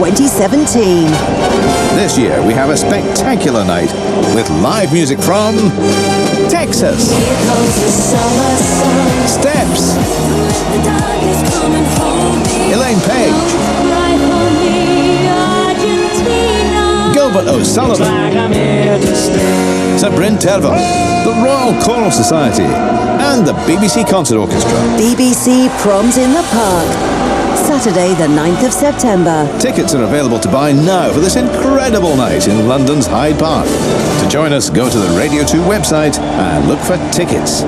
2017. This year we have a spectacular night with live music from Texas, Steps, Elaine Page, Gilbert O'Sullivan, Sir Bryn Terfel, the Royal Choral Society, and the BBC Concert Orchestra. BBC Proms in the Park. Saturday the 9th of September. Tickets are available to buy now for this incredible night in London's Hyde Park. To join us, go to the Radio 2 website and look for tickets.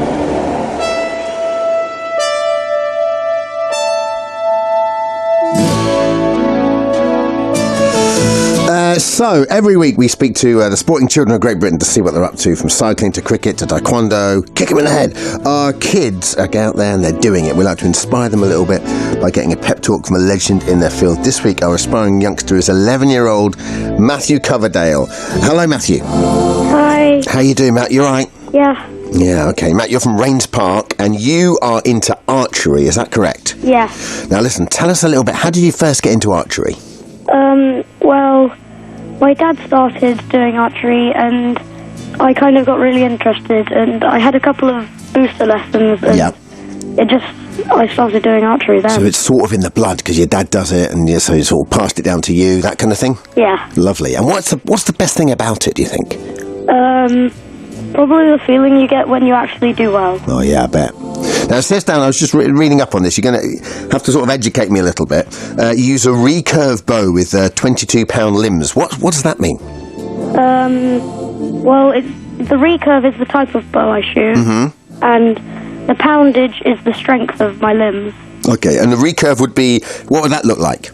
So, every week we speak to the sporting children of Great Britain to see what they're up to, from cycling to cricket to taekwondo. Kick them in the head. Our kids are out there and they're doing it. We like to inspire them a little bit by getting a pep talk from a legend in their field. This week, our aspiring youngster is 11-year-old Matthew Coverdale. Hello, Matthew. Hi. How you doing, Matt? You all right? Yeah. Yeah, okay. Matt, you're from Rains Park and you are into archery, is that correct? Yeah. Now, listen, tell us a little bit. How did you first get into archery? Well, my dad started doing archery and I kind of got really interested, and I had a couple of booster lessons and I started doing archery then. So it's sort of in the blood because your dad does it and so you sort of passed it down to you, that kind of thing? Yeah. Lovely. And what's the best thing about it, do you think? Probably the feeling you get when you actually do well. Oh yeah, I bet. Now, it says down, I was just reading up on this, you're going to have to sort of educate me a little bit. You use a recurve bow with 22-pound limbs. What does that mean? Well, the recurve is the type of bow I shoot, and the poundage is the strength of my limbs. Okay, and the recurve would be, what would that look like?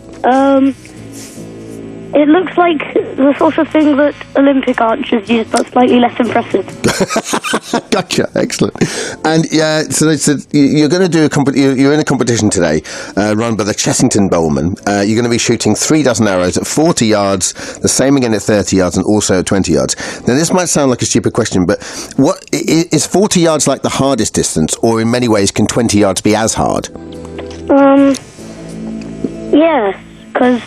It looks like the sort of thing that Olympic archers use, but slightly less impressive. Gotcha, excellent. And so they said you're going to do you're in a competition today, run by the Chessington Bowmen. You're going to be shooting 3 dozen arrows at 40 yards, the same again at 30 yards, and also at 20 yards. Now, this might sound like a stupid question, but what is 40 yards like the hardest distance, or in many ways can 20 yards be as hard? Yes, because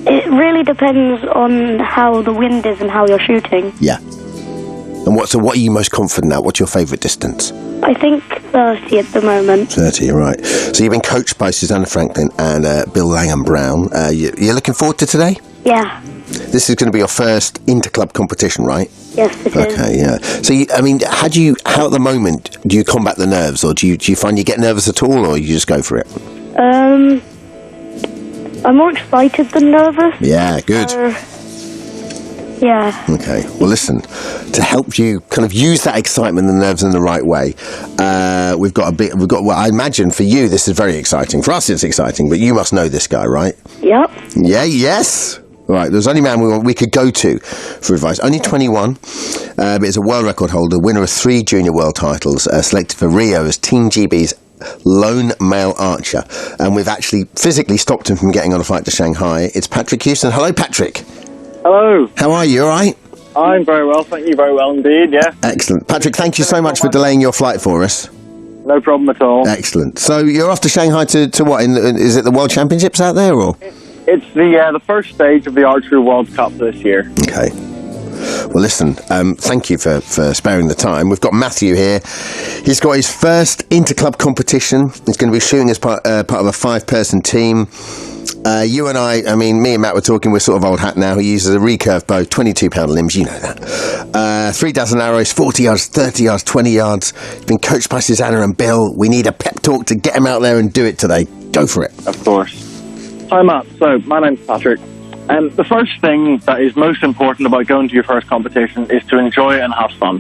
it really depends on how the wind is and how you're shooting. Yeah. And what are you most confident at? What's your favourite distance? I think 30 at the moment. 30, right. So you've been coached by Suzanna Franklin and Bill Wrangenbraum. You're looking forward to today? Yeah. This is going to be your first inter-club competition, right? Yes, it is. Okay, yeah. So, how at the moment do you combat the nerves, or do you find you get nervous at all, or you just go for it? I'm more excited than nervous. Yeah, good. Yeah. Okay. Well, listen, to help you kind of use that excitement and nerves in the right way, we've got well, I imagine for you this is very exciting. For us it's exciting, but you must know this guy, right? Yep. Yeah, yes. Right, there's only man we could go to for advice. Only 21, but is a world record holder, winner of 3 junior world titles, selected for Rio as Team GB's lone male archer, and we've actually physically stopped him from getting on a flight to Shanghai. It's Patrick Huston. Hello, Patrick. Hello. How are you? All right? I'm very well, thank you. Very well indeed, yeah. Excellent. Patrick, thank you so much for delaying your flight for us. No problem at all. Excellent. So you're off to Shanghai to what? Is it the World Championships out there, or? It's the first stage of the Archery World Cup this year. Okay. Well, listen, thank you for sparing the time. We've got Matthew here. He's got his first inter-club competition. He's going to be shooting as part of a 5-person team. You and me and Matt were talking, we're sort of old hat now. He uses a recurve bow, 22-pound limbs, you know that. 3 dozen arrows, 40 yards, 30 yards, 20 yards. He's been coached by Suzanna and Bill. We need a pep talk to get him out there and do it today. Go for it. Of course. Hi, Matt. So, my name's Patrick. The first thing that is most important about going to your first competition is to enjoy it and have fun.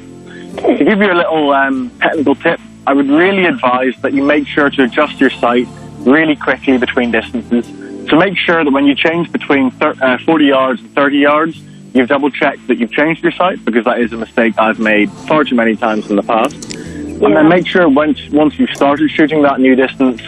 To give you a little technical tip, I would really advise that you make sure to adjust your sight really quickly between distances. So make sure that when you change between 40 yards and 30 yards, you've double-checked that you've changed your sight, because that is a mistake I've made far too many times in the past. Yeah. And then make sure once you've started shooting that new distance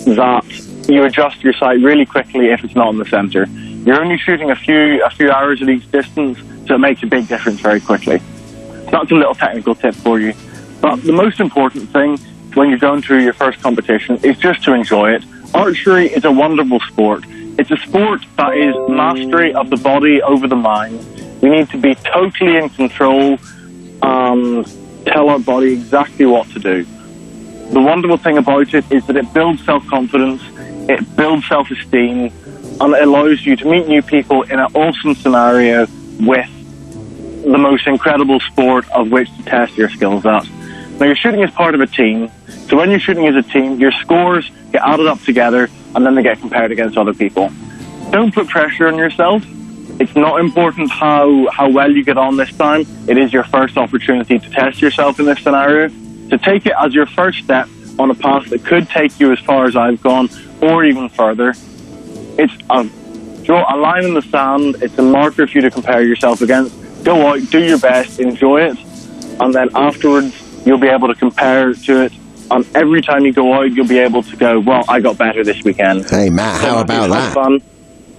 that you adjust your sight really quickly if it's not in the centre. You're only shooting a few arrows at each distance, so it makes a big difference very quickly. So that's a little technical tip for you. But the most important thing when you're going through your first competition is just to enjoy it. Archery is a wonderful sport. It's a sport that is mastery of the body over the mind. We need to be totally in control and tell our body exactly what to do. The wonderful thing about it is that it builds self-confidence, it builds self-esteem, and it allows you to meet new people in an awesome scenario with the most incredible sport of which to test your skills at. Now, you're shooting as part of a team, so when you're shooting as a team, your scores get added up together and then they get compared against other people. Don't put pressure on yourself. It's not important how well you get on this time. It is your first opportunity to test yourself in this scenario. To take it as your first step on a path that could take you as far as I've gone or even further. It's draw a line in the sand. It's a marker for you to compare yourself against. Go out, do your best, enjoy it, and then afterwards you'll be able to compare to it. And every time you go out, you'll be able to go, well, I got better this weekend. Hey, Matt, how about that? Have fun,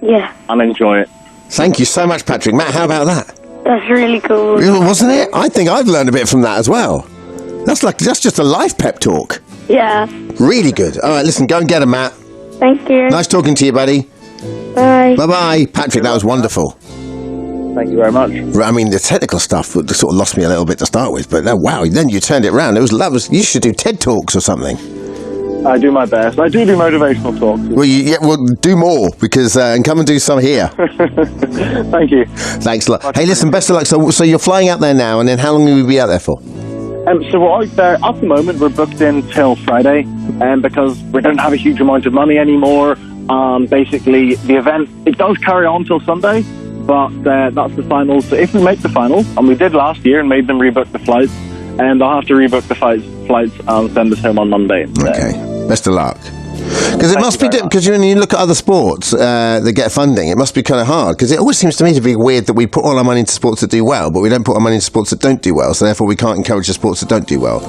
Yeah, and enjoy it. Thank you so much, Patrick. Matt, how about that? that's really cool. Wasn't it? I think I've learned a bit from that as well. That's just a life pep talk. Yeah, Really good. All right, listen, go and get him, Matt. thank you. Nice talking to you, buddy. Bye. Bye-bye. Patrick, that was wonderful. Thank you very much. I mean, the technical stuff sort of lost me a little bit to start with, but wow, then you turned it around. It was lovely. You should do TED Talks or something. I do my best. I do motivational talks. Well, do more, because and come and do some here. Thank you. Thanks a lot. Hey, listen, best of luck. So you're flying out there now, and then how long will you be out there for? So we're out there at the moment. We're booked in till Friday, because we don't have a huge amount of money anymore. Basically, the event, it does carry on till Sunday, but that's the finals. So if we make the finals, and we did last year and made them rebook the flights, and they'll have to rebook the flights and send us home on Monday. Okay, best of luck. Because it must be, because when you look at other sports that get funding, it must be kind of hard, because it always seems to me to be weird that we put all our money into sports that do well, but we don't put our money into sports that don't do well, so therefore we can't encourage the sports that don't do well.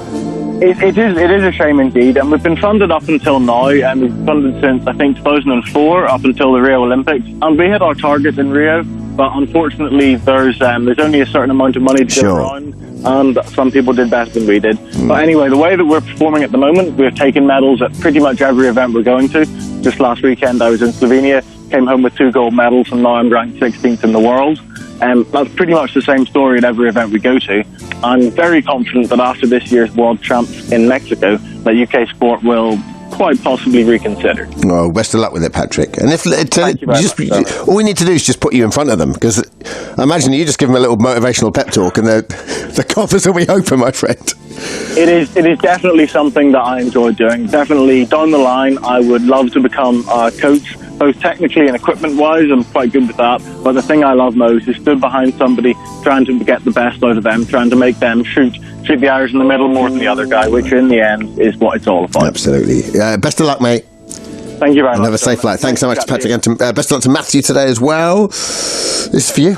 It is a shame indeed, and we've been funded up until now, and we've been funded since, I think, 2004, up until the Rio Olympics, and we hit our target in Rio, but unfortunately there's only a certain amount of money to go around, and some people did better than we did. But anyway, the way that we're performing at the moment, we've taken medals at pretty much every event we're going to. Just last weekend I was in Slovenia, came home with 2 gold medals, and now I'm ranked 16th in the world. That's pretty much the same story at every event we go to. I'm very confident that after this year's World Champs in Mexico, that UK sport will quite possibly reconsider. Well, best of luck with it, Patrick. And if all we need to do is just put you in front of them, because I imagine you just give them a little motivational pep talk, and the coffers will be open, my friend. It is definitely something that I enjoy doing. Definitely down the line, I would love to become a coach, both technically and equipment-wise. I'm quite good with that. But the thing I love most is stood behind somebody, trying to get the best out of them, trying to make them shoot the arrows in the middle more than the other guy, which in the end is what it's all about. Absolutely. Best of luck, mate. Thank you very much. And have a safe flight. Thanks so much to Patrick, and best of luck to Matthew today as well. This is for you.